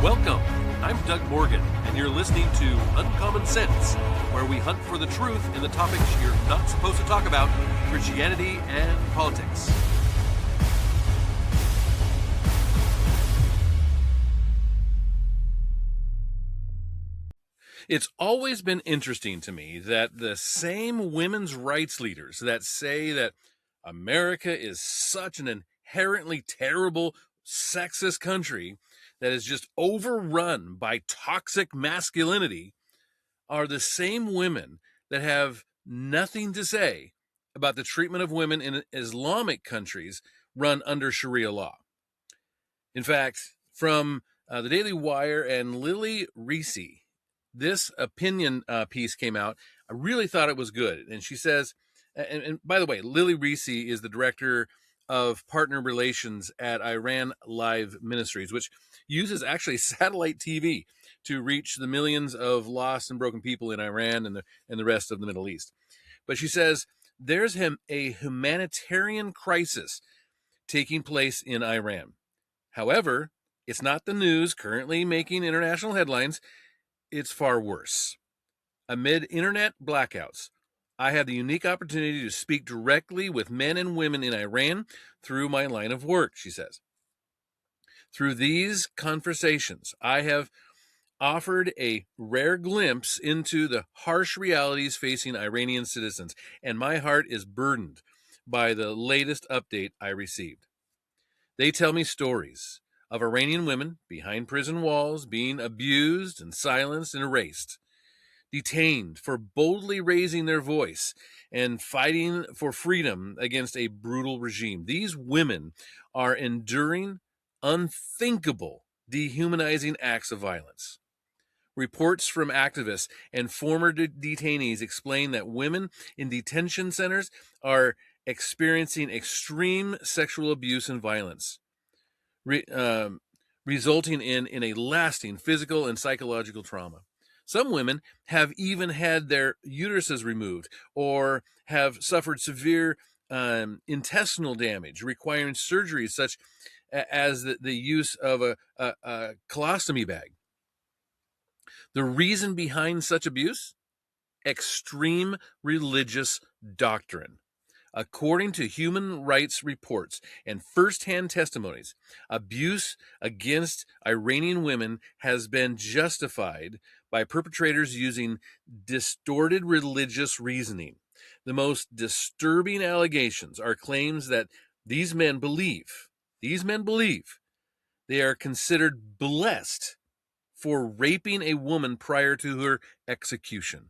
Welcome. I'm Doug Morgan, and you're listening to Uncommon Sense, where we hunt for the truth in the topics you're not supposed to talk about, Christianity and politics. It's always been interesting to me that the same women's rights leaders that say that America is such an inherently terrible, sexist country that is just overrun by toxic masculinity are the same women that have nothing to say about the treatment of women in Islamic countries run under Sharia law. In fact, from the Daily Wire and Lily Reese, this opinion piece came out. I really thought it was good. And she says, and by the way, Lily Reese is the director of partner relations at Iran Live Ministries, which uses actually satellite TV to reach the millions of lost and broken people in Iran and the rest of the Middle East. But she says there's a humanitarian crisis taking place in Iran. However, it's not the news currently making international headlines. It's far worse. Amid internet blackouts, I have the unique opportunity to speak directly with men and women in Iran through my line of work, she says. Through these conversations, I have offered a rare glimpse into the harsh realities facing Iranian citizens, and my heart is burdened by the latest update I received. They tell me stories of Iranian women behind prison walls being abused and silenced and erased, detained for boldly raising their voice and fighting for freedom against a brutal regime. These women are enduring unthinkable, dehumanizing acts of violence. Reports from activists and former detainees explain that women in detention centers are experiencing extreme sexual abuse and violence, resulting in a lasting physical and psychological trauma. Some women have even had their uteruses removed or have suffered severe intestinal damage, requiring surgeries such as the use of a colostomy bag. The reason behind such abuse? Extreme religious doctrine. According to human rights reports and firsthand testimonies, abuse against Iranian women has been justified by perpetrators using distorted religious reasoning. The most disturbing allegations are claims that these men believe they are considered blessed for raping a woman prior to her execution.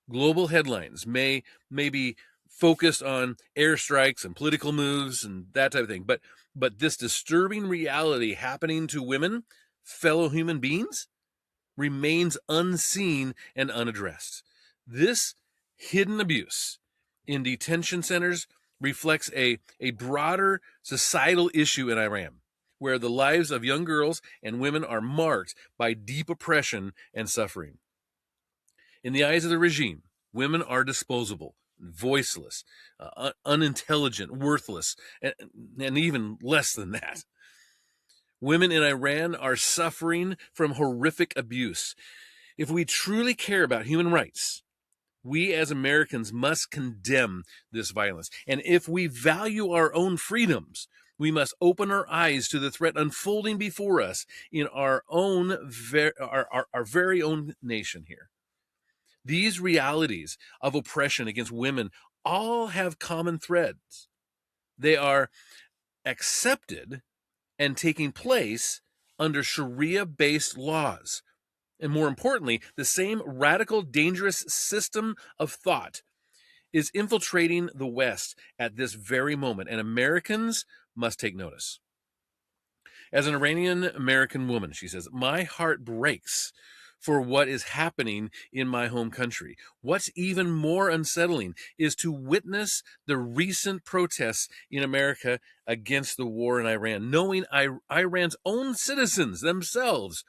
Global headlines may be focused on airstrikes and political moves and that type of thing, but this disturbing reality happening to women, fellow human beings, remains unseen and unaddressed. This hidden abuse in detention centers reflects a broader societal issue in Iran, where the lives of young girls and women are marked by deep oppression and suffering. In the eyes of the regime, women are disposable, voiceless, unintelligent, worthless, and even less than that. Women in Iran are suffering from horrific abuse. If we truly care about human rights, we as Americans must condemn this violence. And if we value our own freedoms, we must open our eyes to the threat unfolding before us in our very own nation here. These realities of oppression against women all have common threads. They are accepted and taking place under Sharia-based laws. And more importantly, the same radical, dangerous system of thought is infiltrating the West at this very moment, and Americans must take notice. As an Iranian American woman, she says, my heart breaks for what is happening in my home country. What's even more unsettling is to witness the recent protests in America against the war in Iran, knowing Iran's own citizens themselves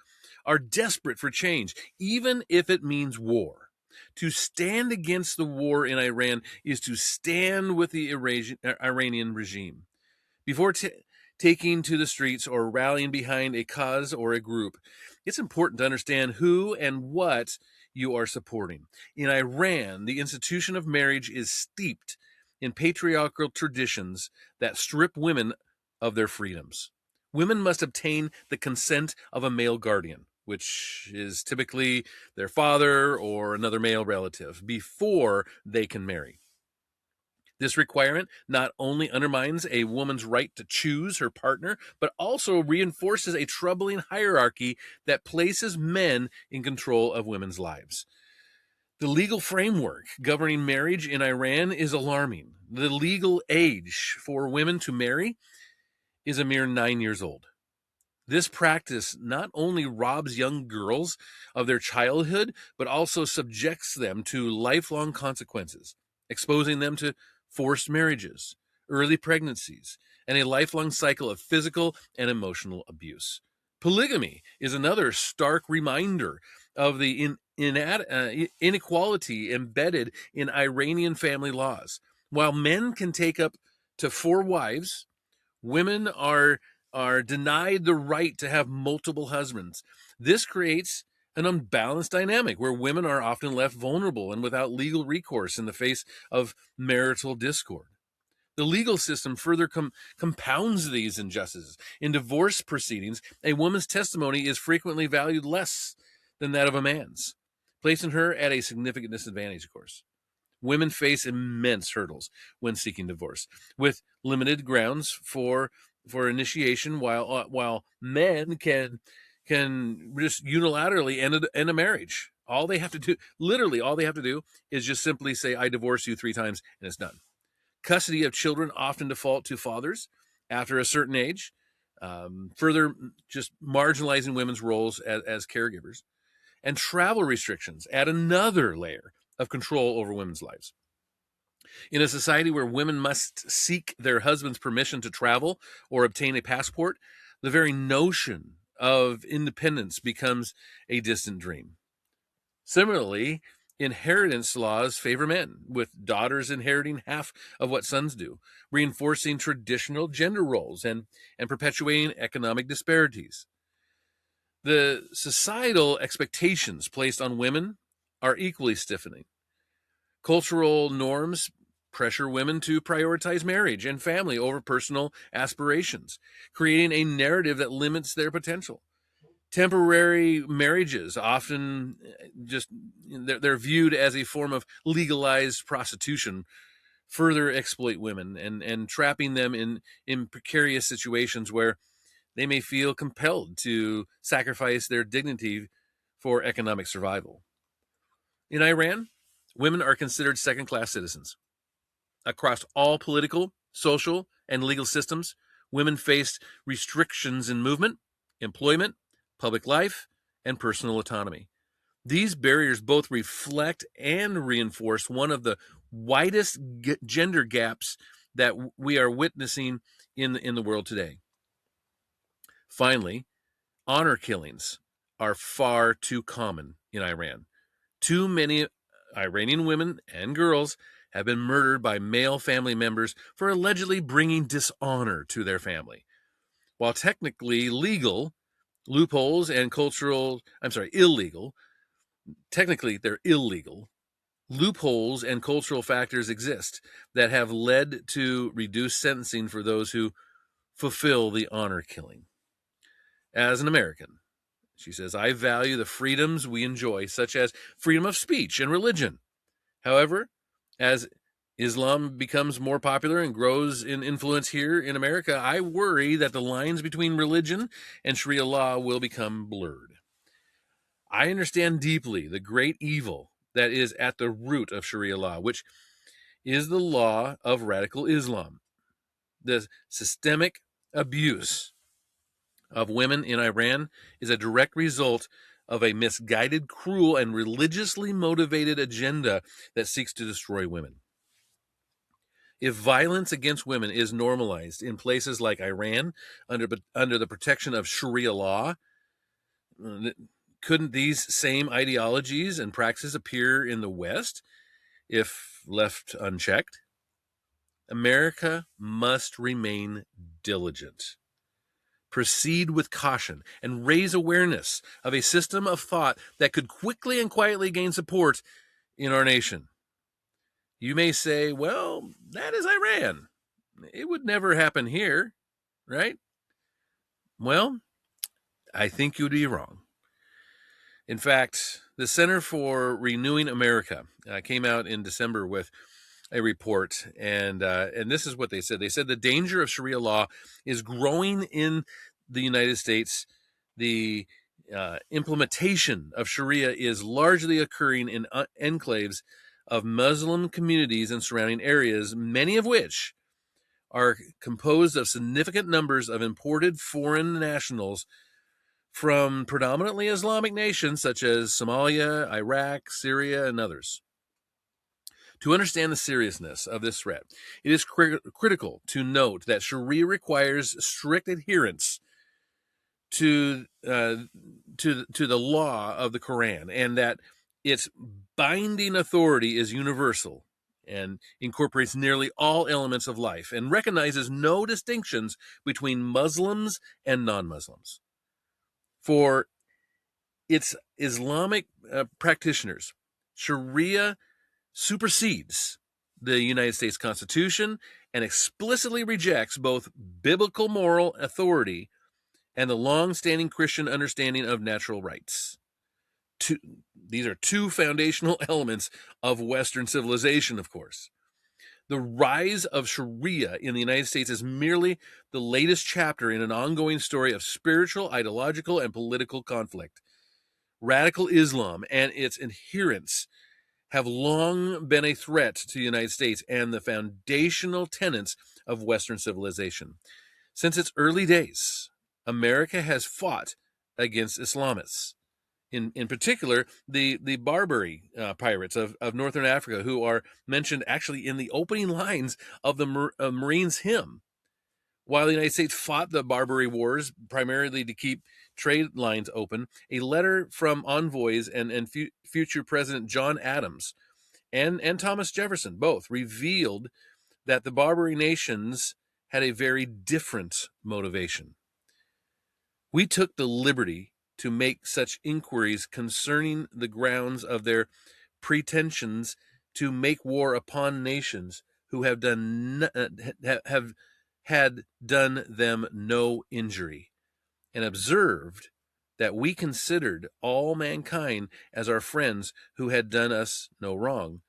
are desperate for change, even if it means war. To stand against the war in Iran is to stand with the Iranian regime. Before taking to the streets or rallying behind a cause or a group, it's important to understand who and what you are supporting. In Iran, the institution of marriage is steeped in patriarchal traditions that strip women of their freedoms. Women must obtain the consent of a male guardian, which is typically their father or another male relative, before they can marry. This requirement not only undermines a woman's right to choose her partner, but also reinforces a troubling hierarchy that places men in control of women's lives. The legal framework governing marriage in Iran is alarming. The legal age for women to marry is a mere 9 years old. This practice not only robs young girls of their childhood, but also subjects them to lifelong consequences, exposing them to forced marriages, early pregnancies, and a lifelong cycle of physical and emotional abuse. Polygamy is another stark reminder of the inequality embedded in Iranian family laws. While men can take up to 4 wives, women are denied the right to have multiple husbands. This creates an unbalanced dynamic where women are often left vulnerable and without legal recourse in the face of marital discord. The legal system further compounds these injustices. In divorce proceedings, a woman's testimony is frequently valued less than that of a man's, placing her at a significant disadvantage, of course. Women face immense hurdles when seeking divorce, with limited grounds for initiation, while men can just unilaterally end a marriage. All they have to do, literally, all they have to do is just simply say, "I divorce you 3 times," and it's done. Custody of children often default to fathers after a certain age, further just marginalizing women's roles as caregivers. And travel restrictions add another layer of control over women's lives. In a society where women must seek their husband's permission to travel or obtain a passport, the very notion of independence becomes a distant dream. Similarly, inheritance laws favor men, with daughters inheriting half of what sons do, reinforcing traditional gender roles and perpetuating economic disparities. The societal expectations placed on women are equally stiffening. Cultural norms pressure women to prioritize marriage and family over personal aspirations, creating a narrative that limits their potential. Temporary marriages often just they're viewed as a form of legalized prostitution, further exploit women and trapping them in precarious situations where they may feel compelled to sacrifice their dignity for economic survival. In Iran, women are considered second-class citizens. Across all political, social, and legal systems, women face restrictions in movement, employment, public life, and personal autonomy. These barriers both reflect and reinforce one of the widest gender gaps that we are witnessing in the world today. Finally, honor killings are far too common in Iran. Too many Iranian women and girls have been murdered by male family members for allegedly bringing dishonor to their family. While technically legal, loopholes and illegal, technically they're illegal, loopholes and cultural factors exist that have led to reduced sentencing for those who fulfill the honor killing. As an American, she says, I value the freedoms we enjoy, such as freedom of speech and religion. However, as Islam becomes more popular and grows in influence here in America, I worry that the lines between religion and Sharia law will become blurred. I understand deeply the great evil that is at the root of Sharia law, which is the law of radical Islam. The systemic abuse of women in Iran is a direct result of a misguided, cruel, and religiously motivated agenda that seeks to destroy women. If violence against women is normalized in places like Iran under the protection of Sharia law, couldn't these same ideologies and practices appear in the West if left unchecked? America must remain diligent proceed with caution and raise awareness of a system of thought that could quickly and quietly gain support in our nation. You may say, well, that is Iran. It would never happen here, right? Well, I think you'd be wrong. In fact, the Center for Renewing America came out in December with a report, and this is what they said. They said the danger of Sharia law is growing in the United States. The implementation of Sharia is largely occurring in enclaves of Muslim communities and surrounding areas, many of which are composed of significant numbers of imported foreign nationals from predominantly Islamic nations such as Somalia, Iraq, Syria, and others. To understand the seriousness of this threat, it is critical to note that Sharia requires strict adherence to the law of the Quran, and that its binding authority is universal and incorporates nearly all elements of life and recognizes no distinctions between Muslims and non-Muslims. For its Islamic practitioners, Sharia supersedes the United States Constitution and explicitly rejects both biblical moral authority and the long-standing Christian understanding of natural rights. These are two foundational elements of Western civilization, of course. The rise of Sharia in the United States is merely the latest chapter in an ongoing story of spiritual, ideological, and political conflict. Radical Islam and its adherents have long been a threat to the United States and the foundational tenets of Western civilization. Since its early days, America has fought against Islamists. In particular, the Barbary pirates of Northern Africa, who are mentioned actually in the opening lines of the Marines' hymn. While the United States fought the Barbary Wars primarily to keep trade lines open, a letter from envoys and future President John Adams and Thomas Jefferson both revealed that the Barbary nations had a very different motivation. We took the liberty to make such inquiries concerning the grounds of their pretensions to make war upon nations who have had done them no injury, and observed that we considered all mankind as our friends who had done us no wrong,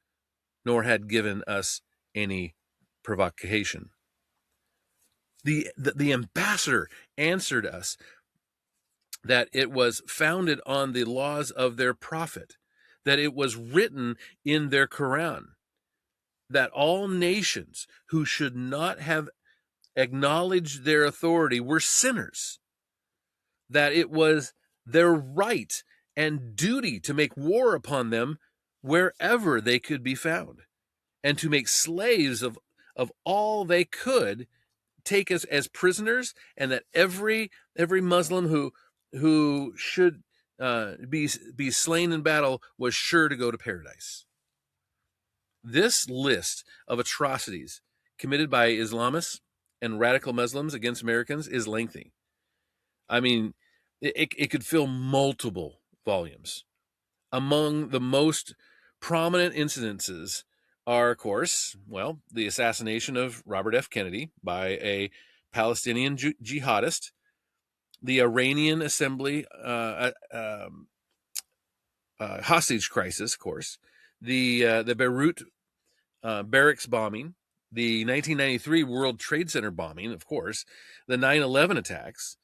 nor had given us any provocation. The ambassador answered us that it was founded on the laws of their prophet, that it was written in their Quran, that all nations who should not have acknowledged their authority were sinners, that it was their right and duty to make war upon them wherever they could be found, and to make slaves of all they could take us as prisoners, and that every Muslim who should be slain in battle was sure to go to paradise. This list of atrocities committed by Islamists and radical Muslims against Americans is lengthy. I mean, it could fill multiple volumes. Among the most prominent incidences are, of course, well, the assassination of Robert F. Kennedy by a Palestinian jihadist, the Iranian assembly hostage crisis, of course, the Beirut barracks bombing, the 1993 World Trade Center bombing, of course, the 9/11 attacks,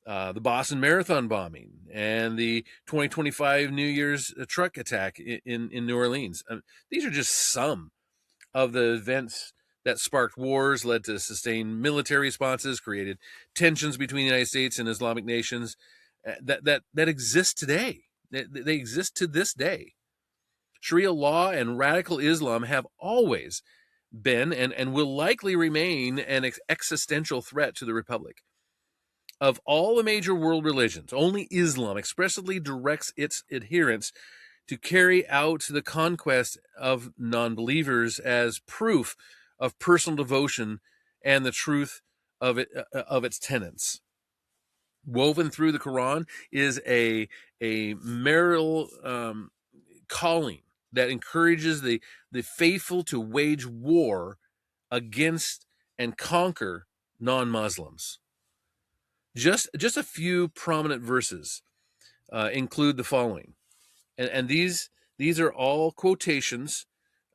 the Boston Marathon bombing, and the 2025 New Year's truck attack in New Orleans. These are just some of the events that sparked wars, led to sustained military responses, created tensions between the United States and Islamic nations that exist today. They exist to this day. Sharia law and radical Islam have always been and will likely remain an existential threat to the Republic. Of all the major world religions, only Islam expressly directs its adherents to carry out the conquest of non-believers as proof of personal devotion and the truth of its tenets. Woven through the Quran is a marital calling that encourages the faithful to wage war against and conquer non-Muslims. Just a few prominent verses include the following, and these are all quotations,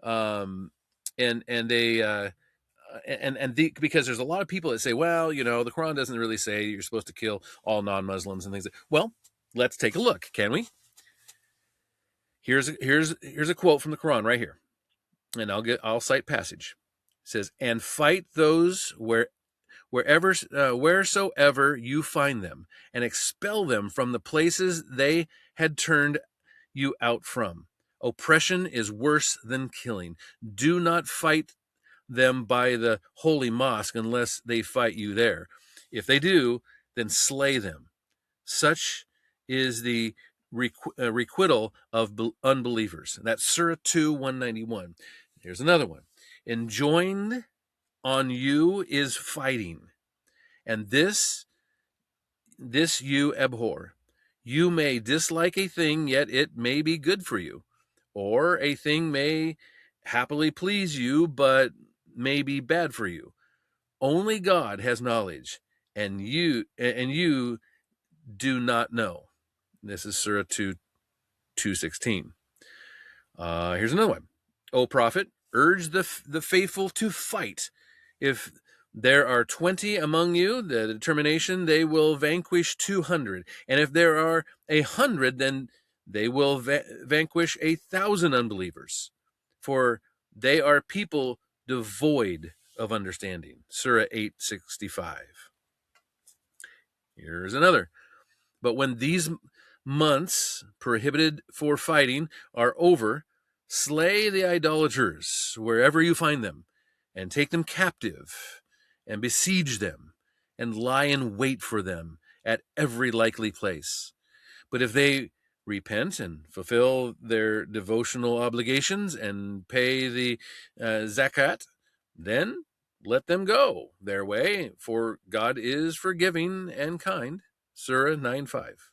and they because there's a lot of people that say, well, the Quran doesn't really say you're supposed to kill all non-Muslims and things. Well, let's take a look, can we? Here's a quote from the Quran right here, and I'll cite passage. It says, "And fight those wheresoever you find them, and expel them from the places they had turned you out from. Oppression is worse than killing. Do not fight them by the holy mosque unless they fight you there. If they do, then slay them. Such is the requital of unbelievers." That's Surah 2, 191. Here's another one. "Enjoined on you is fighting, and this you abhor. You may dislike a thing, yet it may be good for you. Or a thing may happily please you, but may be bad for you. Only God has knowledge, and you do not know." This is Surah 2, 216. Here's another one. "O Prophet, urge the faithful to fight. If there are 20 among you, the determination they will vanquish 200. And if there are 100, then they will vanquish 1,000 unbelievers. For they are people devoid of understanding." Surah 865. Here's another. "But when these months prohibited for fighting are over, slay the idolaters wherever you find them, and take them captive, and besiege them, and lie in wait for them at every likely place. But if they repent and fulfill their devotional obligations and pay the zakat, then let them go their way, for God is forgiving and kind." Surah 9:5.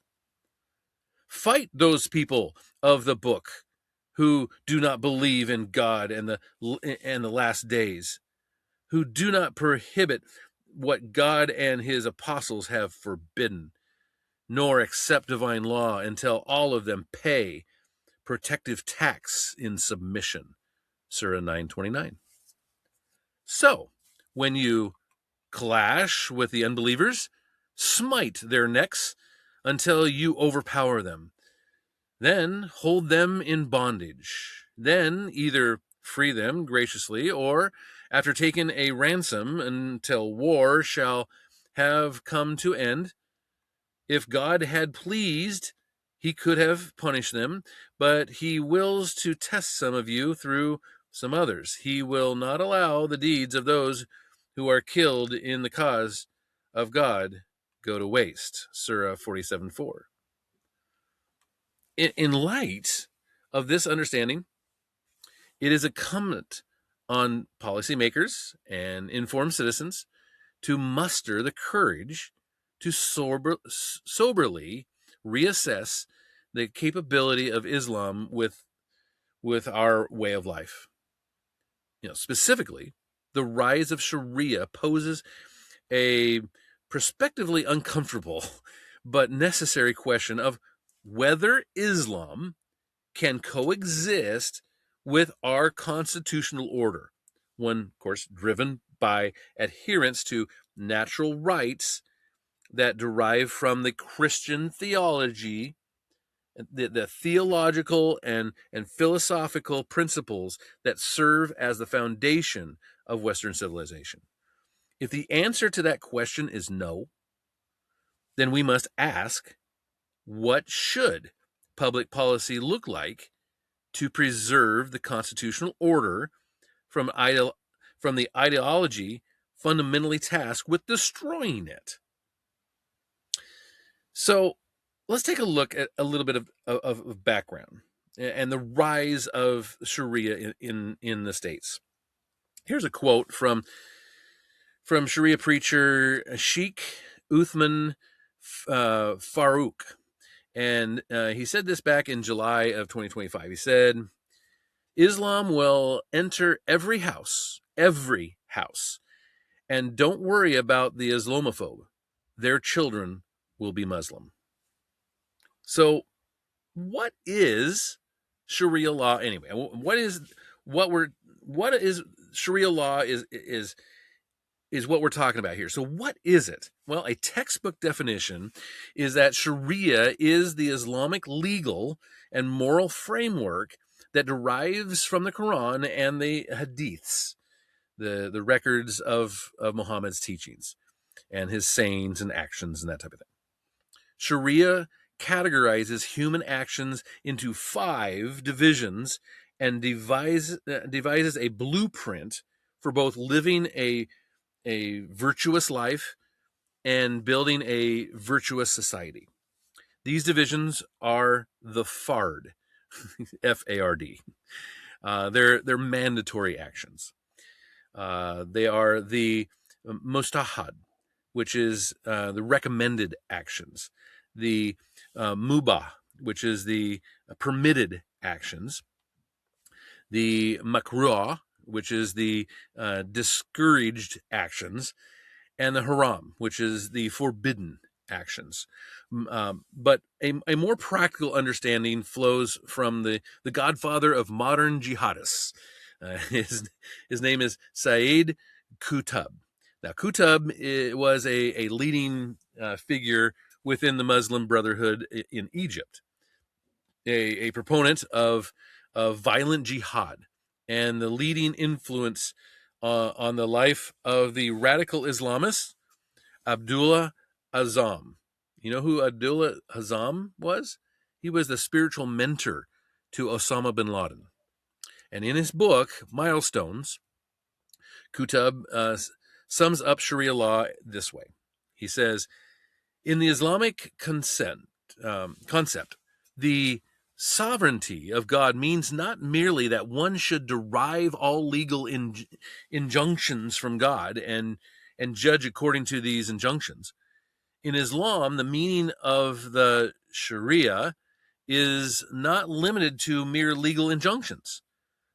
"Fight those people of the book who do not believe in God and the last days, who do not prohibit what God and his apostles have forbidden, nor accept divine law until all of them pay protective tax in submission." Surah 9:29. "So, when you clash with the unbelievers, smite their necks until you overpower them. Then hold them in bondage. Then either free them graciously, or, after taking a ransom until war shall have come to end. If God had pleased, he could have punished them, but he wills to test some of you through some others. He will not allow the deeds of those who are killed in the cause of God go to waste." Surah 47:4. In light of this understanding, it is incumbent on policymakers and informed citizens to muster the courage to soberly reassess the capability of Islam with our way of life. Specifically, the rise of Sharia poses a prospectively uncomfortable but necessary question of whether Islam can coexist with our constitutional order, one, of course, driven by adherence to natural rights that derive from the Christian theology, the theological and philosophical principles that serve as the foundation of Western civilization. If the answer to that question is no, then we must ask, what should public policy look like to preserve the constitutional order from the ideology fundamentally tasked with destroying it? So let's take a look at a little bit of background and the rise of Sharia in the States. Here's a quote from Sharia preacher Sheikh Uthman Farouk. And he said this back in July of 2025. He said, Islam will enter every house, and don't worry about the Islamophobe. Their children will be Muslim. So, what is Sharia law anyway? What is Sharia law is what we're talking about here. So what is it? Well, a textbook definition is that Sharia is the Islamic legal and moral framework that derives from the Quran and the Hadiths, the records of Muhammad's teachings and his sayings and actions and that type of thing. Sharia categorizes human actions into 5 divisions and devises a blueprint for both living a virtuous life and building a virtuous society. These divisions are the FARD, F-A-R-D. They're mandatory actions. They are the mustahad, which is the recommended actions. The mubah, which is the permitted actions. The makruh, which is the discouraged actions, and the haram, which is the forbidden actions. But a more practical understanding flows from the godfather of modern jihadists. His name is Sayyid Qutb. Now, Qutb was a leading figure within the Muslim Brotherhood in Egypt, a proponent of violent jihad, and the leading influence on the life of the radical Islamist Abdullah Azzam. You know who Abdullah Azzam was? He was the spiritual mentor to Osama bin Laden. And in his book, Milestones, Qutb sums up Sharia law this way. He says, in the Islamic concept, the sovereignty of God means not merely that one should derive all legal injunctions from God and judge according to these injunctions. In Islam, the meaning of the Sharia is not limited to mere legal injunctions,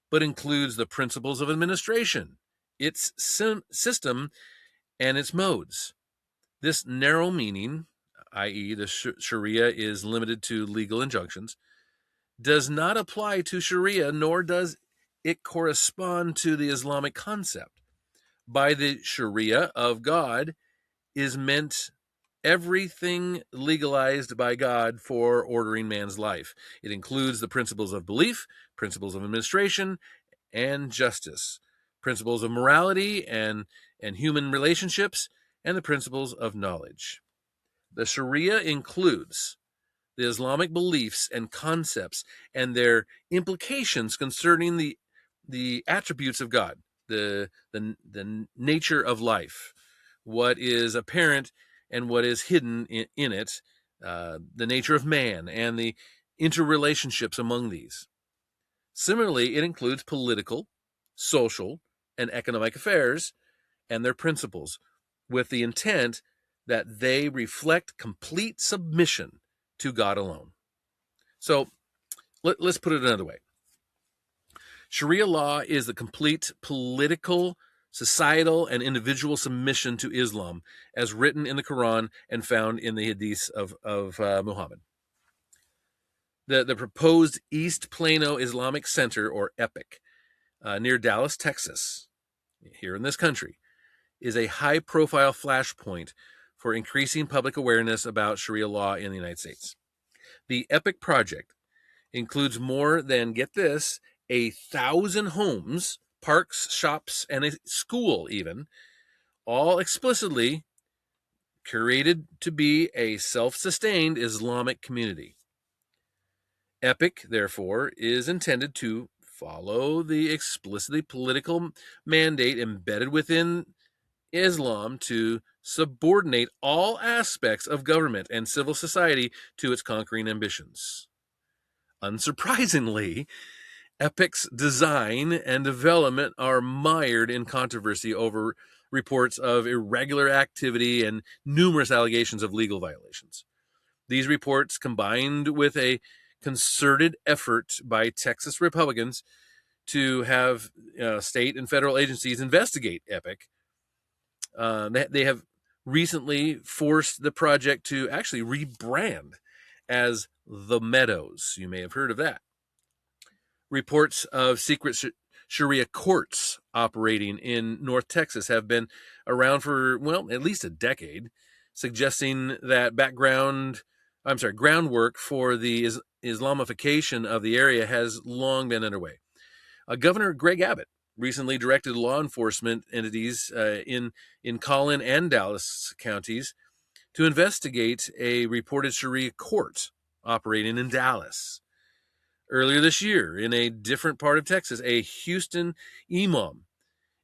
but includes the principles of administration, its system, and its modes. This narrow meaning, i.e., the Sharia is limited to legal injunctions, does not apply to Sharia, nor does it correspond to the Islamic concept. By the Sharia of God is meant everything legalized by God for ordering man's life. It includes the principles of belief, principles of administration, and justice, principles of morality and human relationships, and the principles of knowledge. The Sharia includes the Islamic beliefs and concepts and their implications concerning the attributes of God, the nature of life, what is apparent and what is hidden in it, the nature of man and the interrelationships among these. Similarly, it includes political, social, and economic affairs and their principles, with the intent that they reflect complete submission to God alone. So let's put it another way. Sharia law is the complete political, societal, and individual submission to Islam as written in the Quran and found in the Hadiths of Muhammad. The proposed East Plano Islamic Center, or EPIC, near Dallas, Texas, here in this country, is a high-profile flashpoint for increasing public awareness about Sharia law in the United States. The EPIC project includes more than, get this, 1,000 homes, parks, shops, and a school even, all explicitly curated to be a self-sustained Islamic community. EPIC, therefore, is intended to follow the explicitly political mandate embedded within Islam to subordinate all aspects of government and civil society to its conquering ambitions. Unsurprisingly, EPIC's design and development are mired in controversy over reports of irregular activity and numerous allegations of legal violations. These reports, combined with a concerted effort by Texas Republicans to have state and federal agencies investigate Epic, they have recently forced the project to actually rebrand as The Meadows. You may have heard of that. Reports of secret Sharia courts operating in North Texas have been around for, well, at least a decade, suggesting that groundwork for the Islamification of the area has long been underway. Governor Greg Abbott recently directed law enforcement entities in Collin and Dallas counties to investigate a reported Sharia court operating in Dallas. Earlier this year, in a different part of Texas, a Houston imam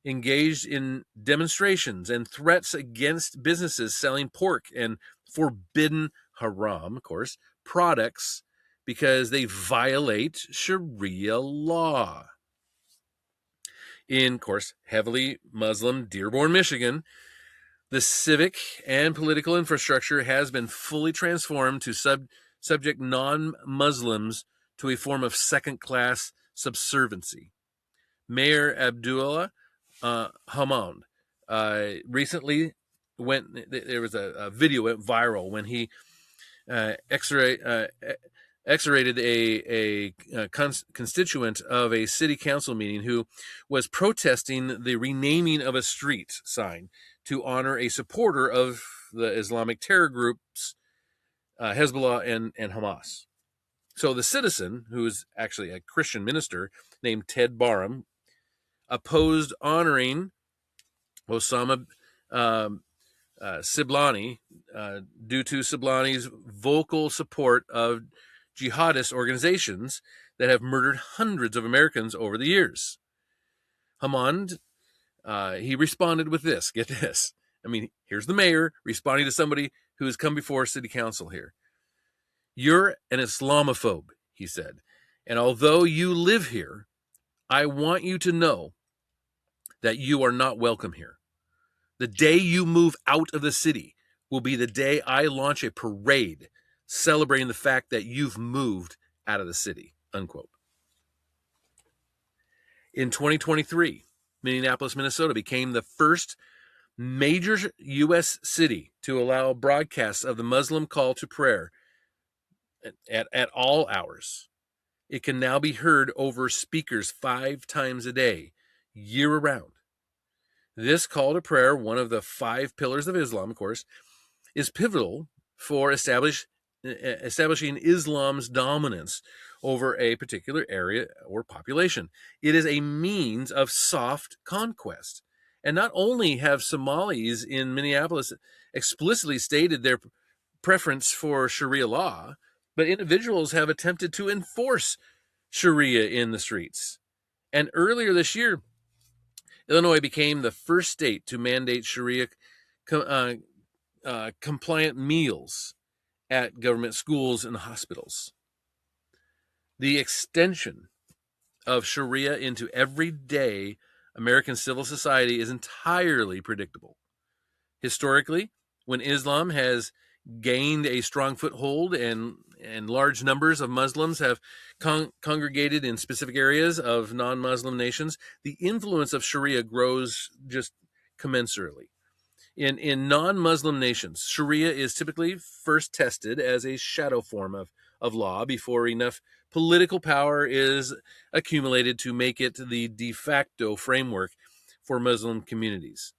engaged in demonstrations and threats against businesses selling pork and forbidden haram, of course, products because they violate Sharia law. In, of course, heavily Muslim Dearborn, Michigan, the civic and political infrastructure has been fully transformed to subject non-Muslims to a form of second-class subserviency. Mayor Abdullah Hammoud recently there was a video went viral when he exonerated a constituent of a city council meeting who was protesting the renaming of a street sign to honor a supporter of the Islamic terror groups Hezbollah and Hamas. So the citizen, who is actually a Christian minister named Ted Barham, opposed honoring Osama Siblani due to Siblani's vocal support of jihadist organizations that have murdered hundreds of Americans over the years. Hammoud, he responded with this. Get this. I mean, here's the mayor responding to somebody who has come before city council here. You're an Islamophobe, he said. And although you live here, I want you to know that you are not welcome here. The day you move out of the city will be the day I launch a parade celebrating the fact that you've moved out of the city, unquote. In 2023, Minneapolis, Minnesota became the first major U.S. city to allow broadcasts of the Muslim call to prayer at all hours. It can now be heard over speakers 5 times a day, year-round. This call to prayer, one of the 5 pillars of Islam, of course, is pivotal for establishing Islam's dominance over a particular area or population. It is a means of soft conquest. And not only have Somalis in Minneapolis explicitly stated their preference for Sharia law, but individuals have attempted to enforce Sharia in the streets. And earlier this year, Illinois became the first state to mandate Sharia compliant meals at government schools and hospitals. The extension of Sharia into everyday American civil society is entirely predictable. Historically, when Islam has gained a strong foothold and large numbers of Muslims have congregated in specific areas of non-Muslim nations, the influence of Sharia grows just commensurately. In non-Muslim nations, Sharia is typically first tested as a shadow form of law before enough political power is accumulated to make it the de facto framework for Muslim communities.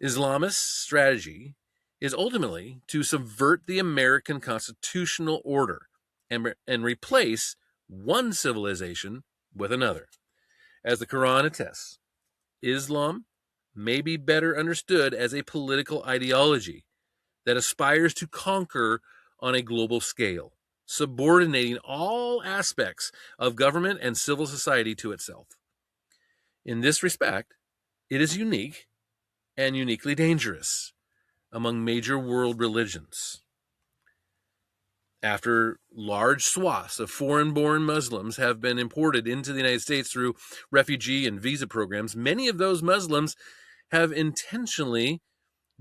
Islamist strategy is ultimately to subvert the American constitutional order and replace one civilization with another. As the Quran attests, Islam may be better understood as a political ideology that aspires to conquer on a global scale, subordinating all aspects of government and civil society to itself. In this respect, it is unique and uniquely dangerous among major world religions. After large swaths of foreign-born Muslims have been imported into the United States through refugee and visa programs, many of those Muslims have intentionally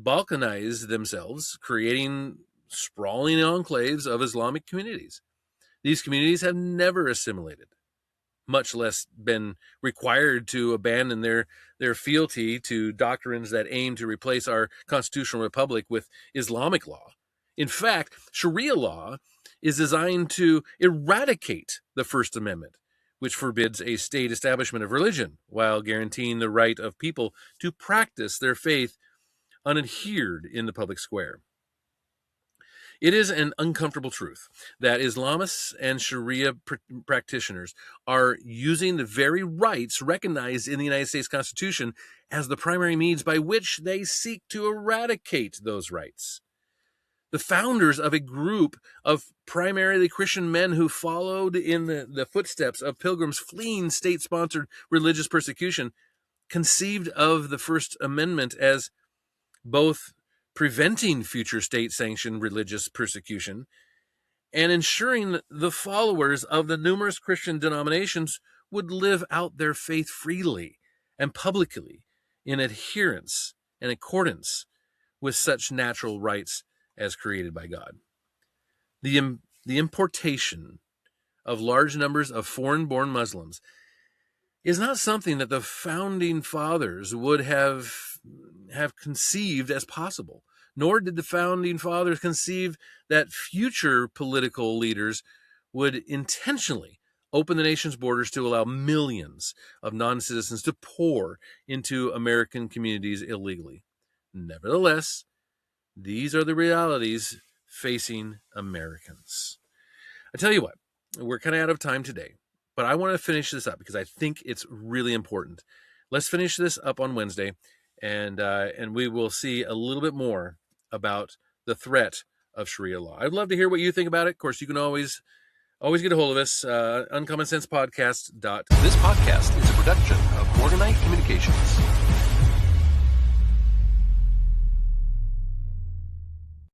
balkanized themselves, creating sprawling enclaves of Islamic communities. These communities have never assimilated, much less been required to abandon their fealty to doctrines that aim to replace our constitutional republic with Islamic law. In fact, Sharia law is designed to eradicate the First Amendment, which forbids a state establishment of religion while guaranteeing the right of people to practice their faith unadhered in the public square. It is an uncomfortable truth that Islamists and Sharia practitioners are using the very rights recognized in the United States Constitution as the primary means by which they seek to eradicate those rights. The founders of a group of primarily Christian men who followed in the footsteps of pilgrims fleeing state-sponsored religious persecution conceived of the First Amendment as both preventing future state-sanctioned religious persecution and ensuring the followers of the numerous Christian denominations would live out their faith freely and publicly in adherence and accordance with such natural rights as created by God. The importation of large numbers of foreign-born Muslims is not something that the founding fathers would have conceived as possible, nor did the founding fathers conceive that future political leaders would intentionally open the nation's borders to allow millions of non-citizens to pour into American communities illegally. Nevertheless, these are the realities facing Americans. I tell you what, we're kind of out of time today, but I want to finish this up because I think it's really important. Let's finish this up on Wednesday, and we will see a little bit more about the threat of Sharia law. I'd love to hear what you think about it. Of course, you can always get a hold of us, uncommonsensepodcast. This podcast is a production of Morganite Communications.